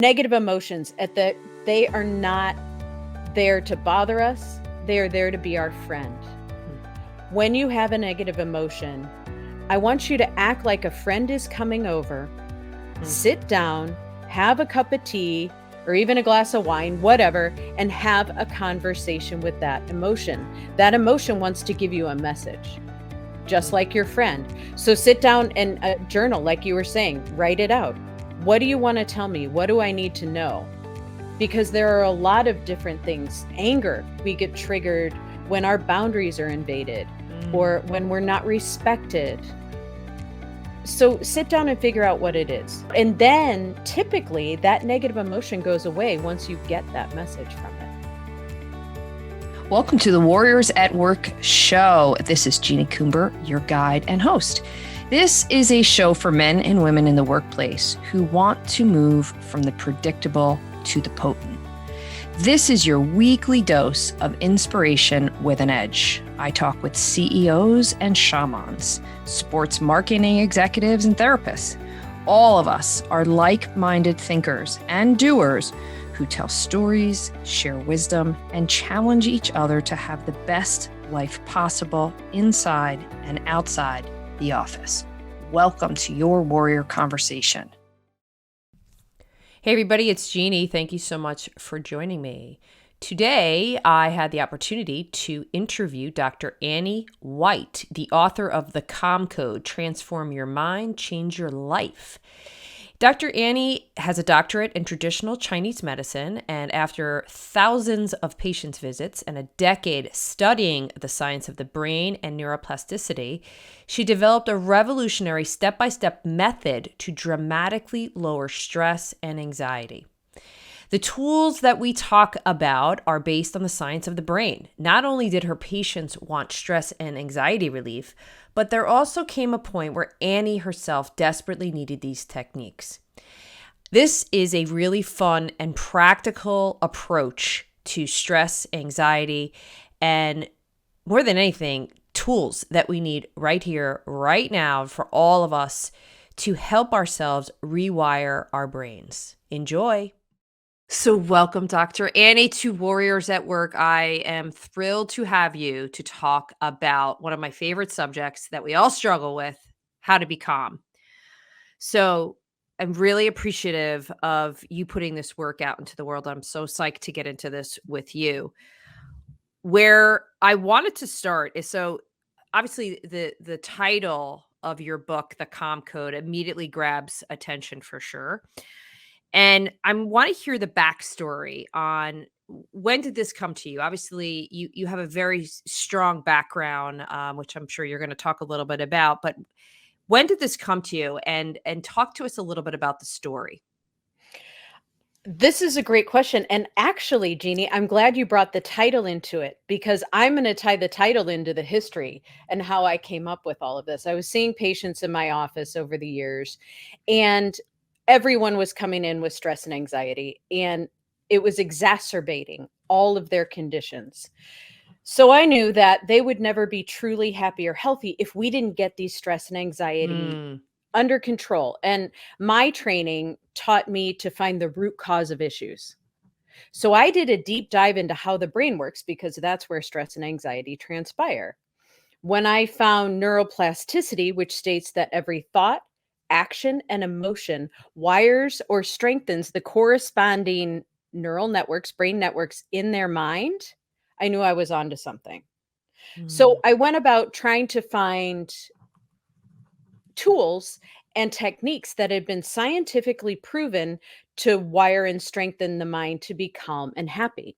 Negative emotions they are not there to bother us. They are there to be our friend. When you have a negative emotion, I want you to act like a friend is coming over, sit down, have a cup of tea, or even a glass of wine, whatever, and have a conversation with that emotion. That emotion wants to give you a message, just like your friend. So sit down and journal, like you were saying, write it out. What do you want to tell me? What do I need to know? Because there are a lot of different things. Anger, we get triggered when our boundaries are invaded or when we're not respected. So sit down and figure out what it is. And then typically that negative emotion goes away once you get that message from it. Welcome to the Warriors at Work show. This is Jeannie Coomber, your guide and host. This is a show for men and women in the workplace who want to move from the predictable to the potent. This is your weekly dose of inspiration with an edge. I talk with CEOs and shamans, sports marketing executives and therapists. All of us are like-minded thinkers and doers who tell stories, share wisdom, and challenge each other to have the best life possible inside and outside the office. Welcome to your Warrior Conversation. Hey everybody, it's Jeannie. Thank you so much for joining me. Today, I had the opportunity to interview Dr. Annie White, the author of The Calm Code, Transform Your Mind, Change Your Life. Dr. Annie has a doctorate in traditional Chinese medicine, and after thousands of patients' visits and a decade studying the science of the brain and neuroplasticity, she developed a revolutionary step-by-step method to dramatically lower stress and anxiety. The tools that we talk about are based on the science of the brain. Not only did her patients want stress and anxiety relief, but there also came a point where Annie herself desperately needed these techniques. This is a really fun and practical approach to stress, anxiety, and more than anything, tools that we need right here, right now for all of us to help ourselves rewire our brains. Enjoy. So welcome, Dr. Annie, to Warriors at Work. I am thrilled to have you to talk about one of my favorite subjects that we all struggle with, how to be calm. So I'm really appreciative of you putting this work out into the world. I'm so psyched to get into this with you. Where I wanted to start is, so obviously the title of your book, The Calm Code, immediately grabs attention for sure. And I want to hear the backstory on when did this come to you? Obviously, you have a very strong background, which I'm sure you're going to talk a little bit about. But when did this come to you? And talk to us a little bit about the story. This is a great question. And actually, Jeannie, I'm glad you brought the title into it because I'm going to tie the title into the history and how I came up with all of this. I was seeing patients in my office over the years, and everyone was coming in with stress and anxiety, and it was exacerbating all of their conditions. So I knew that they would never be truly happy or healthy if we didn't get these stress and anxiety under control. And my training taught me to find the root cause of issues. So I did a deep dive into how the brain works because that's where stress and anxiety transpire. When I found neuroplasticity, which states that every thought, action, and emotion wires or strengthens the corresponding neural networks, brain networks in their mind, I knew I was onto something. So I went about trying to find tools and techniques that had been scientifically proven to wire and strengthen the mind to be calm and happy.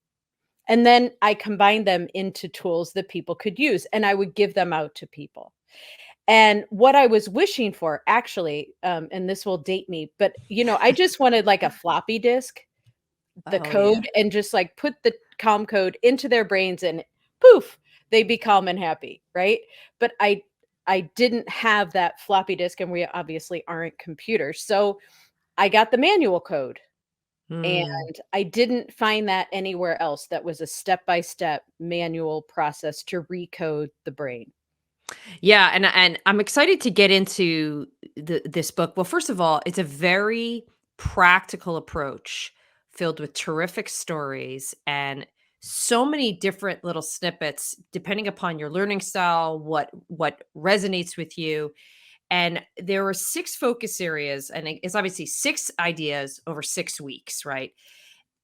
And then I combined them into tools that people could use, and I would give them out to people. And what I was wishing for, actually, and this will date me, but I just wanted like a floppy disk, the code, and just like put the calm code into their brains, and poof, they be calm and happy, right? But I didn't have that floppy disk, and we obviously aren't computers. So I got the manual code, and I didn't find that anywhere else. That was a step-by-step manual process to recode the brain. Yeah, and I'm excited to get into this book. Well, first of all, it's a very practical approach filled with terrific stories and so many different little snippets depending upon your learning style, what resonates with you. And there were 6 focus areas, and it's obviously 6 ideas over 6 weeks, right?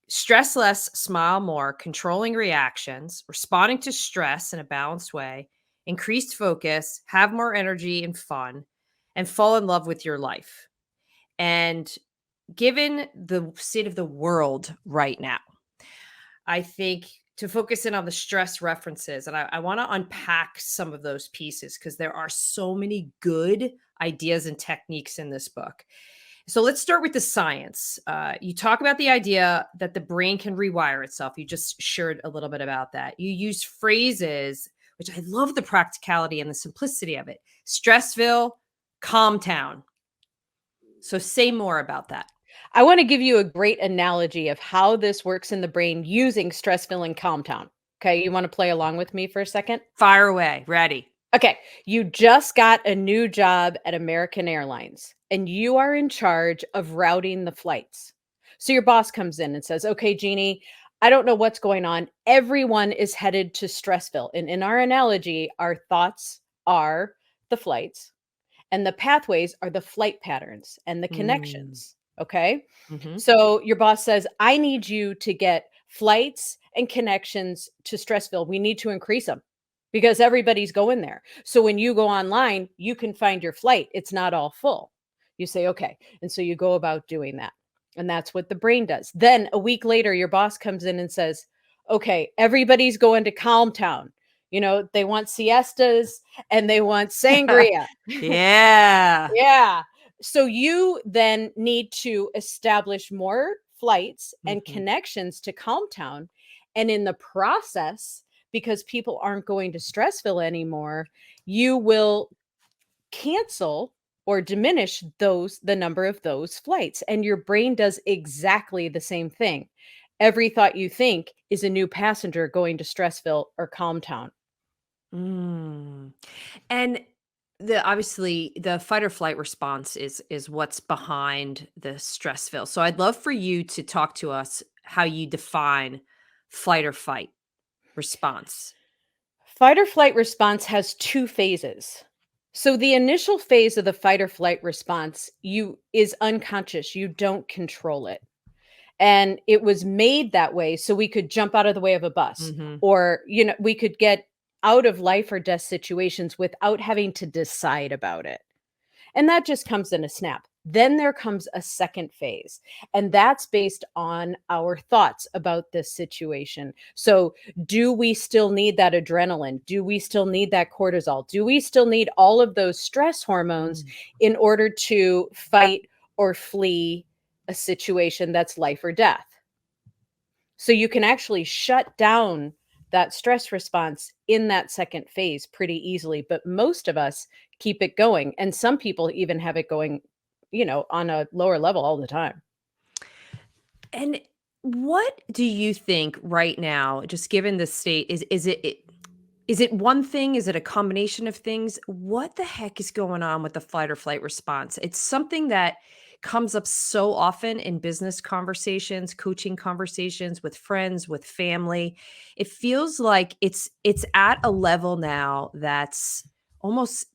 Stress less, smile more, controlling reactions, responding to stress in a balanced way, increased focus, have more energy and fun, and fall in love with your life. And given the state of the world right now, I think to focus in on the stress references, and I want to unpack some of those pieces because there are so many good ideas and techniques in this book. So let's start with the science. You talk about the idea that the brain can rewire itself. You just shared a little bit about that. You use phrases, which I love the practicality and the simplicity of it. Stressville, calm town. So say more about that. I want to give you a great analogy of how this works in the brain using Stressville and Calm Town. Okay, you want to play along with me for a second? Fire away. Ready. Okay, you just got a new job at American Airlines and you are in charge of routing the flights. So your boss comes in and says, "Okay, Jeannie, I don't know what's going on. Everyone is headed to Stressville." And in our analogy, our thoughts are the flights and the pathways are the flight patterns and the connections. Okay. Mm-hmm. So your boss says, "I need you to get flights and connections to Stressville. We need to increase them because everybody's going there. So when you go online, you can find your flight. It's not all full." You say, "Okay." And so you go about doing that. And that's what the brain does. Then a week later, your boss comes in and says, "Okay, everybody's going to Calm Town. You know, they want siestas and they want sangria." Yeah. Yeah. So you then need to establish more flights and Mhm. connections to Calm Town. And in the process, because people aren't going to Stressville anymore, you will cancel or diminish the number of those flights. And your brain does exactly the same thing. Every thought you think is a new passenger going to Stressville or Calm Town. Mm. And obviously the fight or flight response is what's behind the stressville. So I'd love for you to talk to us how you define flight or fight response. Fight or flight response has 2 phases. So the initial phase of the fight or flight response you is unconscious. You don't control it. And it was made that way so we could jump out of the way of a bus Mhm. or we could get out of life or death situations without having to decide about it. And that just comes in a snap. Then there comes a second phase, and that's based on our thoughts about this situation. So, do we still need that adrenaline? Do we still need that cortisol? Do we still need all of those stress hormones Mm. in order to fight or flee a situation that's life or death? So, you can actually shut down that stress response in that second phase pretty easily, but most of us keep it going. And some people even have it going, on a lower level all the time. And what do you think right now, just given the state, is it one thing? Is it a combination of things? What the heck is going on with the fight or flight response? It's something that comes up so often in business conversations, coaching conversations with friends, with family. It feels like it's at a level now that's almost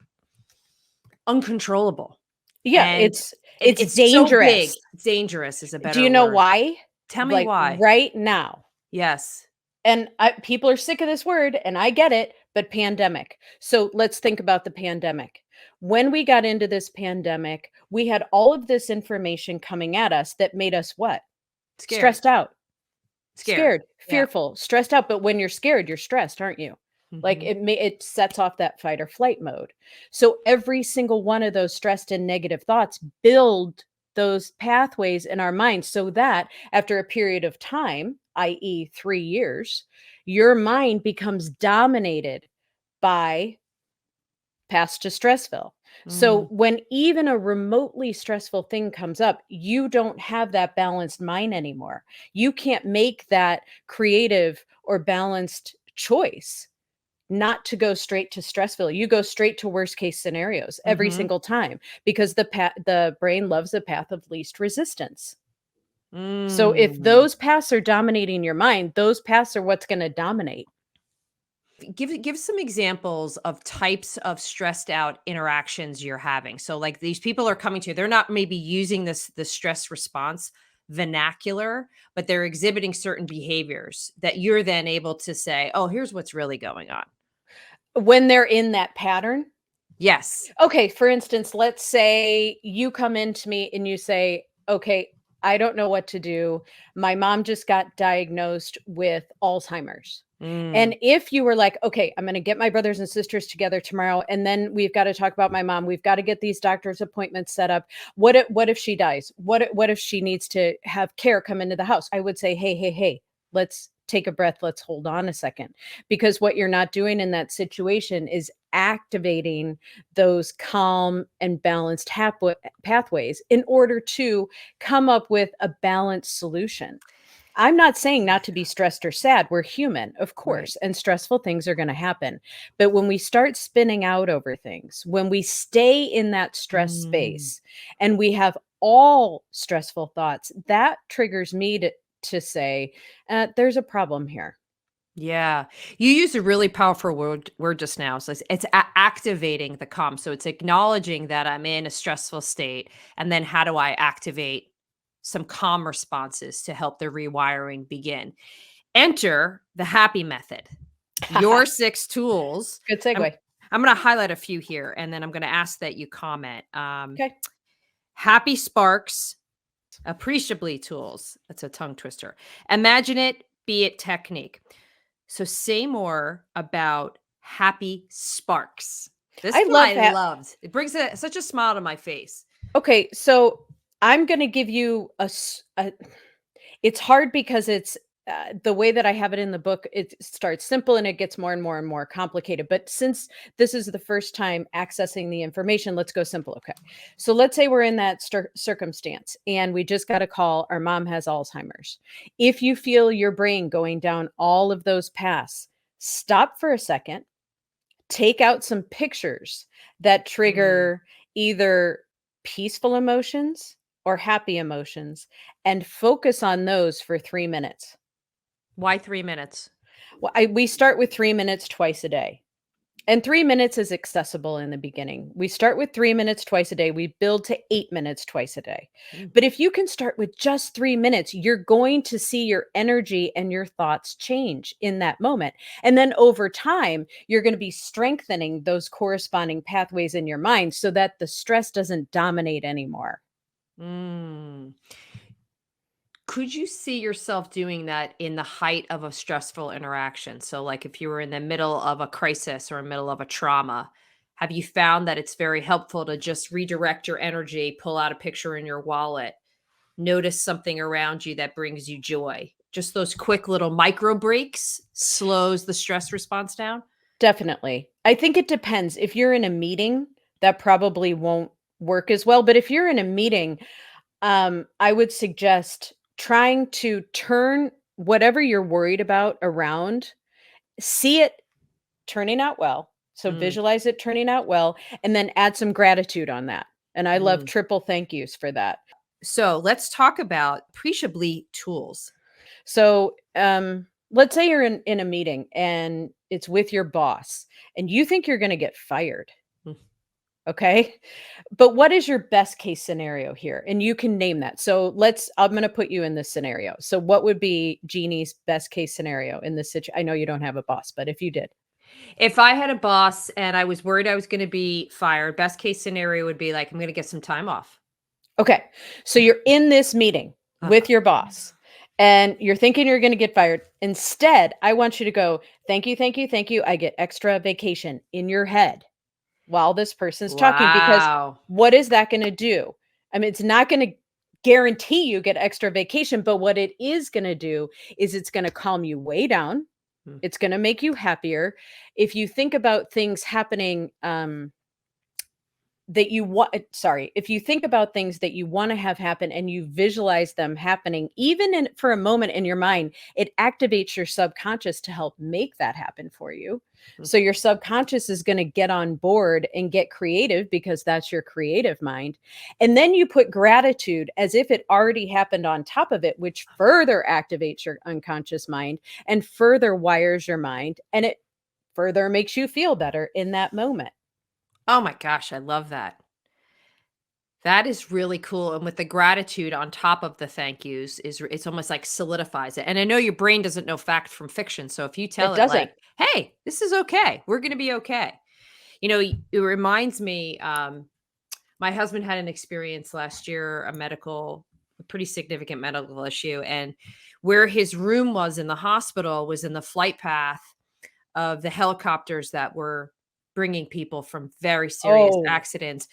uncontrollable. Yeah, And it's it's so big. dangerous. Dangerous is a Do better you know word. why? Tell me Like why. right now. Yes. And people are sick of this word, and I get it, but pandemic. So let's think about the pandemic. When we got into this pandemic, we had all of this information coming at us that made us what? Scared. Stressed out. Scared. Scared, Yeah. fearful, stressed out, but when you're scared, you're stressed, aren't you? Like Mhm. it sets off that fight or flight mode. So every single one of those stressed and negative thoughts build those pathways in our minds so that after a period of time, i.e., 3 years, your mind becomes dominated by past to stressville. So Mm. when even a remotely stressful thing comes up, you don't have that balanced mind anymore. You can't make that creative or balanced choice. not to go straight to stressful. You go straight to worst case scenarios every single time, because the brain loves the path of least resistance. So if those paths are dominating your mind, those paths are what's going to dominate. Give some examples of types of stressed out interactions you're having. So like these people are coming to you, they're not maybe using the stress response vernacular, but they're exhibiting certain behaviors that you're then able to say, oh, here's what's really going on. When they're in that pattern. Yes. Okay, for instance, let's say you come into me and you say, okay, I don't know what to do. My mom just got diagnosed with Alzheimer's. And if you were like, okay, I'm going to get my brothers and sisters together tomorrow, and then we've got to talk about my mom. We've got to get these doctor's appointments set up. What if she dies? What if she needs to have care come into the house? I would say, hey, let's take a breath. Let's hold on a second, because what you're not doing in that situation is activating those calm and balanced pathways in order to come up with a balanced solution. I'm not saying not to be stressed or sad. We're human, of course, and stressful things are going to happen. But when we start spinning out over things, when we stay in that stress space and we have all stressful thoughts, that triggers me to say, there's a problem here. Yeah. You used a really powerful word just now. So it's activating the calm. So it's acknowledging that I'm in a stressful state. And then how do I activate some calm responses to help the rewiring begin? Enter the happy method. Your 6 tools. Good segue. I'm going to highlight a few here, and then I'm going to ask that you comment. Okay. Happy sparks, appreciably tools. That's a tongue twister. Imagine it, be it technique. So say more about happy sparks. This I one love I that. loved. It brings such a smile to my face. Okay, so I'm going to give you it's hard because it's the way that I have it in the book, it starts simple and it gets more and more and more complicated. But since this is the first time accessing the information, let's go simple. Okay. So let's say we're in that circumstance and we just got a call. Our mom has Alzheimer's. If you feel your brain going down all of those paths, stop for a second, take out some pictures that trigger either peaceful emotions or happy emotions, and focus on those for 3 minutes. Why 3 minutes? Well, we start with 3 minutes twice a day. And 3 minutes is accessible in the beginning. We start with 3 minutes twice a day. We build to 8 minutes twice a day. But if you can start with just 3 minutes, you're going to see your energy and your thoughts change in that moment. And then over time, you're going to be strengthening those corresponding pathways in your mind so that the stress doesn't dominate anymore. Could you see yourself doing that in the height of a stressful interaction? So, like if you were in the middle of a crisis or middle of a trauma, have you found that it's very helpful to just redirect your energy, pull out a picture in your wallet, notice something around you that brings you joy? Just those quick little micro breaks slows the stress response down? Definitely. I think it depends. If you're in a meeting, that probably won't work as well. But if you're in a meeting, I would suggest trying to turn whatever you're worried about around, see it turning out well. So visualize it turning out well, and then add some gratitude on that. And I love triple thank yous for that. So let's talk about appreciably tools. So let's say you're in a meeting and it's with your boss and you think you're going to get fired. Okay. But what is your best case scenario here? And you can name that. So I'm going to put you in this scenario. So what would be Jeannie's best case scenario in this situation? I know you don't have a boss, but if you did. If I had a boss and I was worried I was going to be fired, best case scenario would be like, I'm going to get some time off. Okay. So you're in this meeting with your boss and you're thinking you're going to get fired. Instead, I want you to go, thank you, thank you, thank you. I get extra vacation in your head while this person's talking, because what is that going to do? I mean, it's not going to guarantee you get extra vacation, but what it is going to do is it's going to calm you way down. It's going to make you happier. If you think about things happening that you want, if you think about things that you want to have happen and you visualize them happening, even in for a moment in your mind, it activates your subconscious to help make that happen for you. So your subconscious is going to get on board and get creative because that's your creative mind. And then you put gratitude as if it already happened on top of it, which further activates your unconscious mind and further wires your mind, and it further makes you feel better in that moment. Oh my gosh, I love that. That is really cool, and with the gratitude on top of the thank yous it's almost like solidifies it, and I know your brain doesn't know fact from fiction, so if you It tell it doesn't. like, "Hey, this is okay. We're gonna be okay." It reminds me, my husband had an experience last year, a pretty significant medical issue, and where his room was in the hospital was in the flight path of the helicopters that were bringing people from very serious Oh, accidents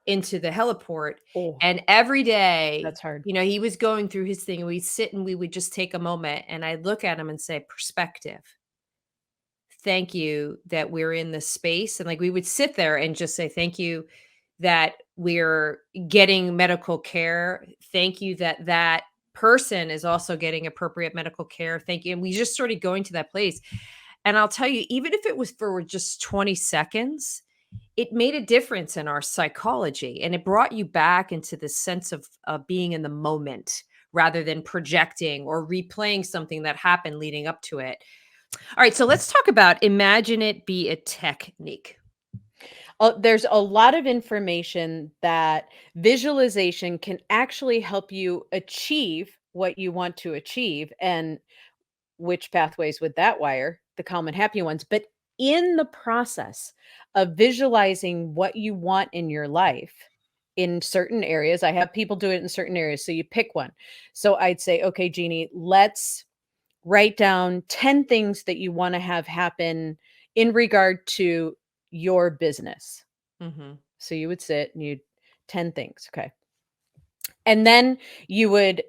into the heliport. oh, And every day, that's hard. he was going through his thing, and we'd sit and we would just take a moment, and I'd look at him and say, "Perspective. Thank you that we're in this space." And like we would sit there and just say, "Thank you that we're getting medical care. Thank you that that person is also getting appropriate medical care. Thank you." And we just started going to that place. And I'll tell you, even if it was for just 20 seconds, it made a difference in our psychology, and it brought you back into the sense of being in the moment rather than projecting or replaying something that happened leading up to it. All right, so let's talk about imagine it be a technique. There's a lot of information that visualization can actually help you achieve what you want to achieve. And which pathways would that wire? The calm and happy ones. But in the process of visualizing what you want in your life, in certain areas, I have people do it in certain areas. So you pick one. So I'd say, okay, Jeannie, let's write down 10 things that you want to have happen in regard to your business. Mhm. So you would sit and you'd 10 things. Okay. And then you would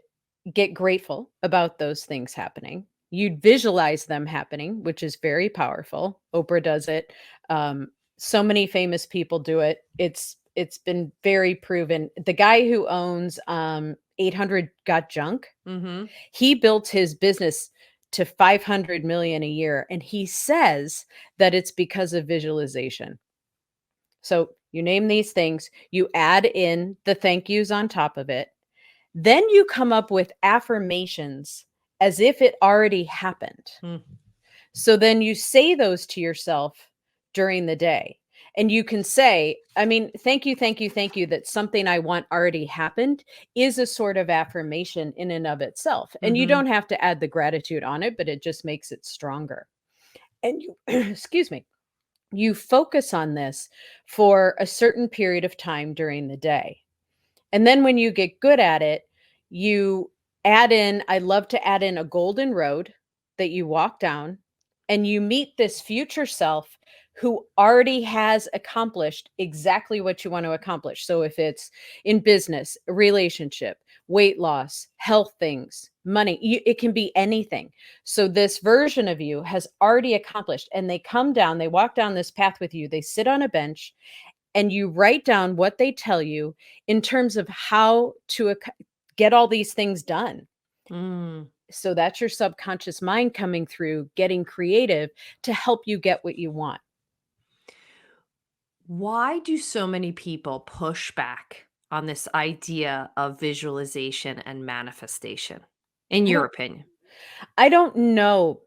get grateful about those things happening. You'd visualize them happening, which is very powerful. Oprah does it. So many famous people do it. It's been very proven. The guy who owns 800 Got Junk, Mhm. he built his business to 500 million a year, and he says that it's because of visualization. So you name these things, you add in the thank yous on top of it. Then you come up with affirmations as if it already happened. Mm. So then you say those to yourself during the day. And you can say, I mean, thank you, thank you, thank you that something I want already happened is a sort of affirmation in and of itself. And you Mhm. don't have to add the gratitude on it, but it just makes it stronger. And you, excuse me, you focus on this for a certain period of time during the day. And then when you get good at it, you add in, I love to add in a golden road that you walk down, and you meet this future self who already has accomplished exactly what you want to accomplish. So if it's in business, a relationship, weight loss, health things, money, it can be anything. So this version of you has already accomplished, and they come down, they walk down this path with you, they sit on a bench, and you write down what they tell you in terms of how to get all these things done. Mm. So that's your subconscious mind coming through, getting creative to help you get what you want. Why do so many people push back on this idea of visualization and manifestation, in I your don't opinion? I don't know.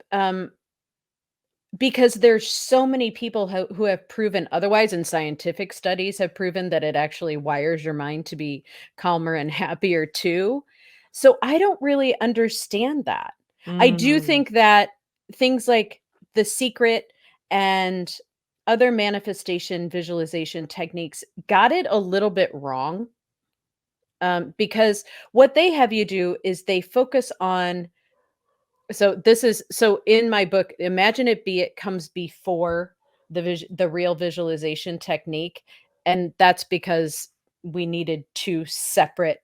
Because there's so many people who have proven otherwise, and scientific studies have proven that it actually wires your mind to be calmer and happier too. So I don't really understand that. I do Mm. think that things like The Secret and other manifestation visualization techniques got it a little bit wrong, because what they have you do is they focus on, so in my book, Imagine It Be It comes before the real visualization technique, and that's because we needed two separate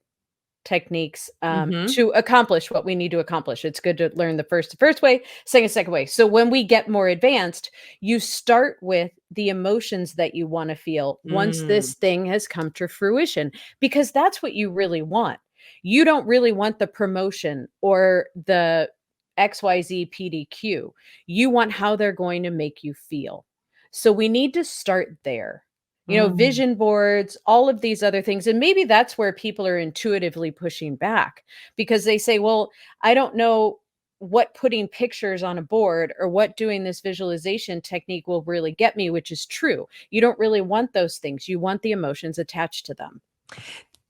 techniques Mm-hmm. to accomplish what we need to accomplish. It's good to learn the first way, second way. So when we get more advanced, you start with the emotions that you want to feel once Mm. this thing has come to fruition, because that's what you really want. You don't really want the promotion or the XYZ PDQ. You want how they're going to make you feel. So we need to start there. Mm. Vision boards, all of these other things. And maybe that's where people are intuitively pushing back, because they say, well, I don't know what putting pictures on a board or what doing this visualization technique will really get me, which is true. You don't really want those things. You want the emotions attached to them.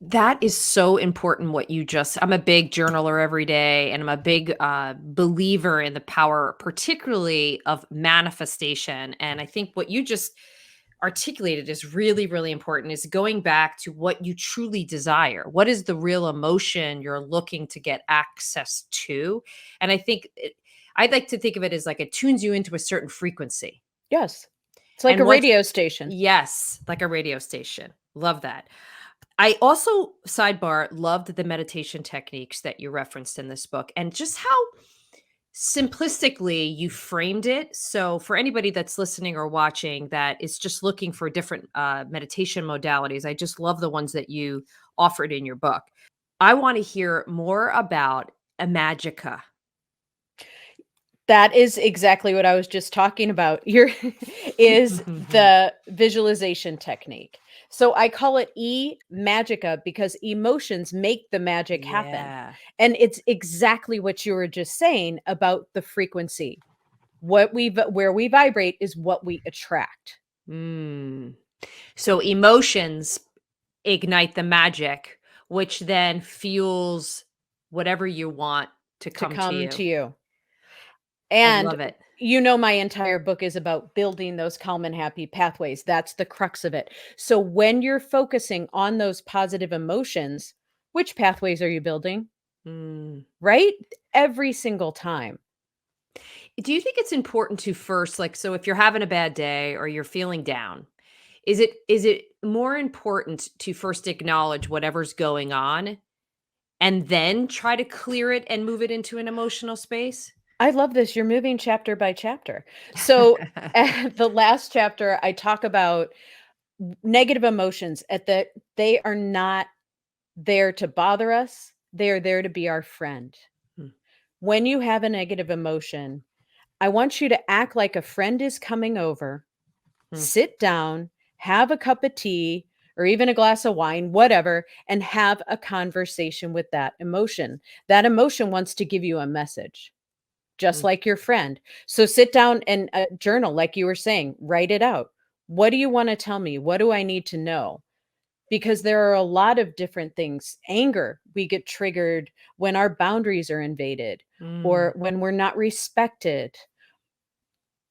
That is so important what you just I'm a big journaler every day, and I'm a big believer in the power, particularly of manifestation. And I think what you just articulated is really, really important, is going back to what you truly desire. What is the real emotion you're looking to get access to? And I'd like to think of it as like it tunes you into a certain frequency. Yes. It's like And a once radio station. Yes, like a radio station. Love that. I also, sidebar, loved the meditation techniques that you referenced in this book, and just how simplistically you framed it. So, for anybody that's listening or watching that is just looking for different meditation modalities, I just love the ones that you offered in your book. I want to hear more about e-magica. That is exactly what I was just talking about. Your is the visualization technique. So I call it e-magica because emotions make the magic happen. Yeah. And it's exactly what you were just saying about the frequency. Where we vibrate is what we attract Mm. So, emotions ignite the magic, which then fuels whatever you want to to come to come to you. you. I And love it. my entire book is about building those calm and happy pathways. That's the crux of it. So when you're focusing on those positive emotions, which pathways are you building? Mm. Right? Every single time. Do you think it's important to first, like, so if you're having a bad day or you're feeling down, is it more important to first acknowledge whatever's going on and then try to clear it and move it into an emotional space? I love this. You're moving chapter by chapter. So at the last chapter, I talk about negative emotions they are not there to bother us. They are there to be our friend. Hmm, When you have a negative emotion, I want you to act like a friend is coming over, hmm, sit down, have a cup of tea or even a glass of wine, whatever, and have a conversation with that emotion. That emotion wants to give you a message, just hmm, like your friend. So sit down and journal, like you were saying, write it out. What do you want to tell me? What do I need to know? Because there are a lot of different things. Anger, we get triggered when our boundaries are invaded mm, or when we're not respected.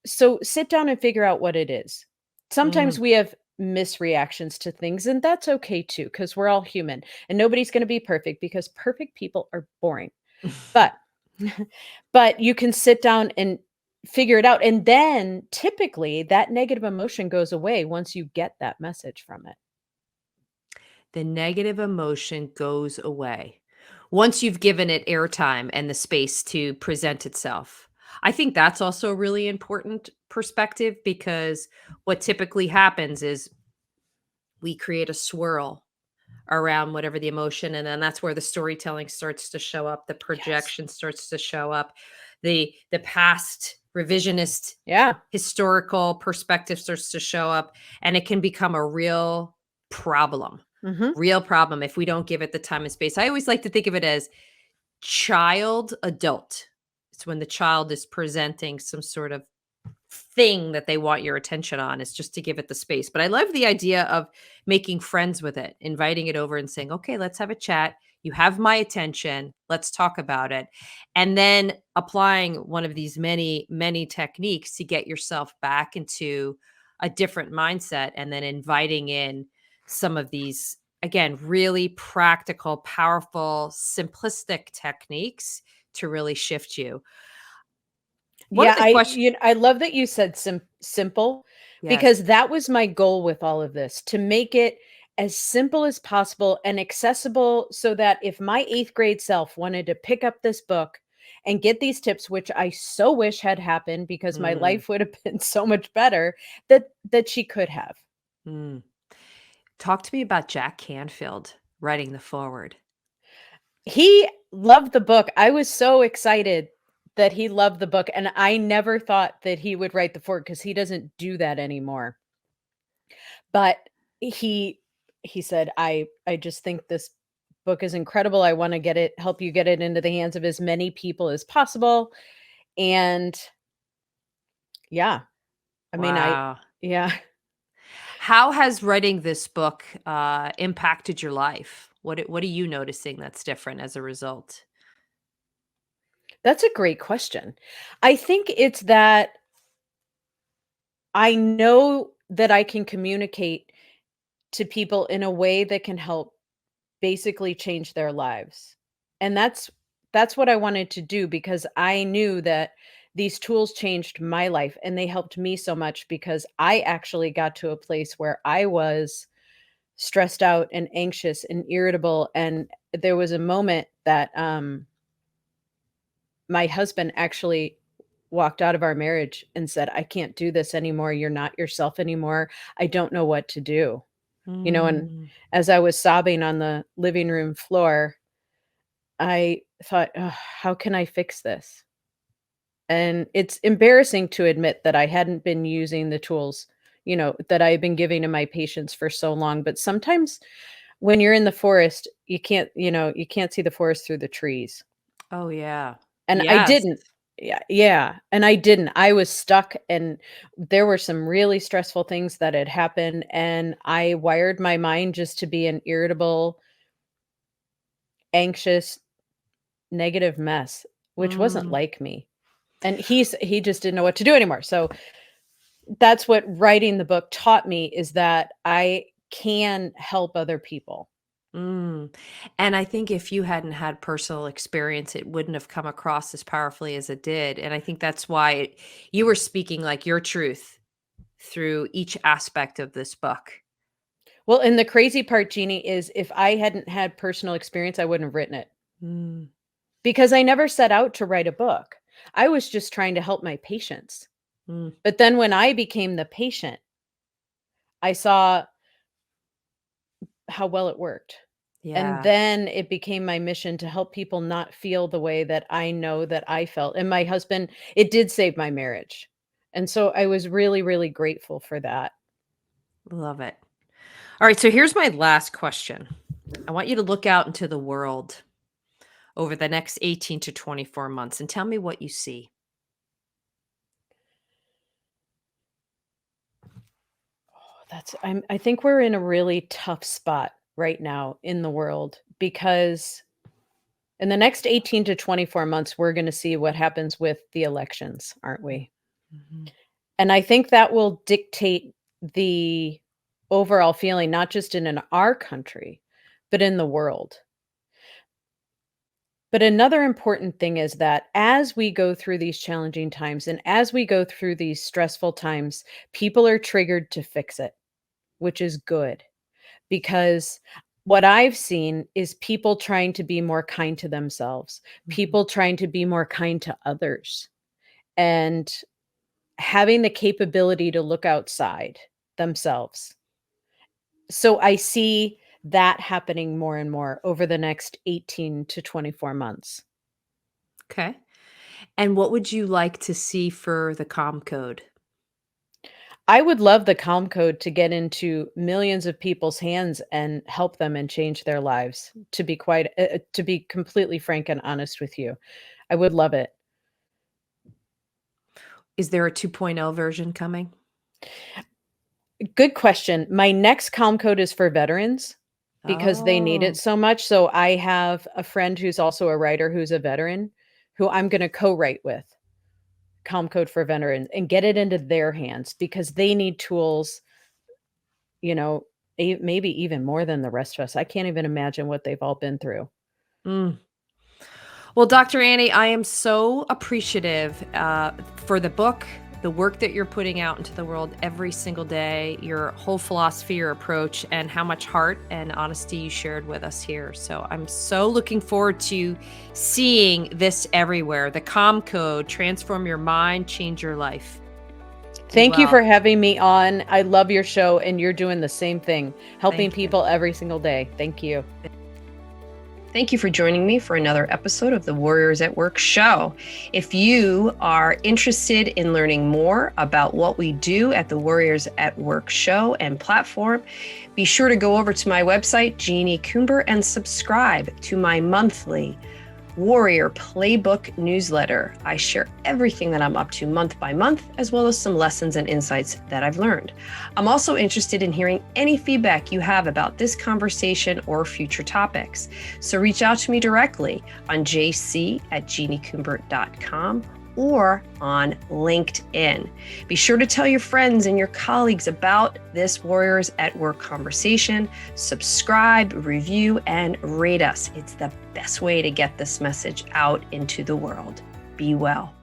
So sit down and figure out what it is. mm. Sometimes we have misreactions to things, and that's okay too, because we're all human and nobody's going to be perfect because perfect people are boring. But but you can sit down and figure it out. And then typically that negative emotion goes away once you get that message from it. The negative emotion goes away once you've given it airtime and the space to present itself. I think that's also a really important perspective, because what typically happens is we create a swirl around whatever the emotion, and then that's where the storytelling starts to show up, the Yes. projection starts to show up, the past revisionist Yeah. historical perspective starts to show up, and it can become a problem Mhm. real problem if we don't give it the time and space. I always like to think of it as child adult. It's when the child is presenting some sort of thing that they want your attention on. It's just to give it the space. But I love the idea of making friends with it, inviting it over and saying, okay, let's have a chat. You have my attention. Let's talk about it. And then applying one of these many, many techniques to get yourself back into a different mindset, and then inviting in some of these, again, really practical, powerful, simplistic techniques to really shift you. One of Yeah, the questions, I love that you said simple, yes. because that was my goal with all of this, to make it as simple as possible and accessible so that if my 8th grade self wanted to pick up this book and get these tips, which I so wish had happened because my Mm, life would have been so much better, that she could have. mm. Talk to me about Jack Canfield writing the foreword. He loved the book. I was so excited that he loved the book, and I never thought that he would write the foreword because he doesn't do that anymore. But he he said, I just think this book is incredible. I want to help you get it into the hands of as many people as possible." And yeah, I mean, Wow. yeah. How has writing this book impacted your life? What are you noticing that's different as a result? That's a great question. I think it's that I know that I can communicate to people in a way that can help basically change their lives. And that's what I wanted to do because I knew that these tools changed my life and they helped me so much because I actually got to a place where I was stressed out and anxious and irritable, and there was a moment that my husband actually walked out of our marriage and said, "I can't do this anymore. You're not yourself anymore. I don't know what to do." And Mm, as I was sobbing on the living room floor, I thought, "Ugh, how can I fix this?" And it's embarrassing to admit that I hadn't been using the tools, that I've been giving to my patients for so long. But sometimes when you're in the forest, you can't see the forest through the trees. oh, yeah. And I Yes. didn't. Yeah, yeah, and I didn't. I was stuck, and there were some really stressful things that had happened, and I wired my mind just to be an irritable, anxious, negative mess, which wasn't Mm, like me. And he just didn't know what to do anymore. So that's what writing the book taught me, is that I can help other people. mm. And I think if you hadn't had personal experience, it wouldn't have come across as powerfully as it did. And I think that's why you were speaking like your truth through each aspect of this book. Well, and the crazy part, Jeannie, is if I hadn't had personal experience, I wouldn't have written it Mm, because I never set out to write a book. I was just trying to help my patients. mm, But then when I became the patient, I saw how well it worked. And yeah. then it became my mission to help people not feel the way that I know that I felt. And my husband, it did save my marriage. And so I was really, really grateful for that. Love it. All right. So here's my last question. I want you to look out into the world over the next 18 to 24 months and tell me what you see. I think we're in a really tough spot right now in the world because in the next 18 to 24 months, we're going to see what happens with the elections, aren't we? Mhm. And I think that will dictate the overall feeling, not just in our country, but in the world. But another important thing is that as we go through these challenging times and as we go through these stressful times, people are triggered to fix it, which is good because what I've seen is people trying to be more kind to themselves, Mhm. people trying to be more kind to others, and having the capability to look outside themselves. So I see that happening more and more over the next 18 to 24 months. Okay. And what would you like to see for the calm code? I would love the Calm Code to get into millions of people's hands and help them and change their lives, to be completely frank and honest with you. I would love it. Is there a 2.0 version coming? Good question. My next Calm Code is for veterans because they need it Oh. so much. So I have a friend who's also a writer who's a veteran who I'm gonna co-write with, Calm Code for veterans, and get it into their hands because they need tools, you know, maybe even more than the rest of us. I can't even imagine what they've all been through. Mm. Well, Dr. Annie, I am so appreciative for the book, the work that you're putting out into the world every single day, your whole philosophy, your approach, and how much heart and honesty you shared with us here. So I'm so looking forward to seeing this everywhere. The COM code, transform your mind, change your life. Thank you for having me on. I love your show, and you're doing the same thing, helping people every single day. Thank you. Thank you for joining me for another episode of the Warriors at Work show. If you are interested in learning more about what we do at the Warriors at Work show and platform, be sure to go over to my website, Jeannie Coomber, and subscribe to my monthly Warrior Playbook newsletter. I share everything that I'm up to month by month, as well as some lessons and insights that I've learned. I'm also interested in hearing any feedback you have about this conversation or future topics. So reach out to me directly on jc@jeanniecoomber.com or on LinkedIn. Be sure to tell your friends and your colleagues about this Warriors at Work conversation. Subscribe, review, and rate us. It's the best way to get this message out into the world. Be well.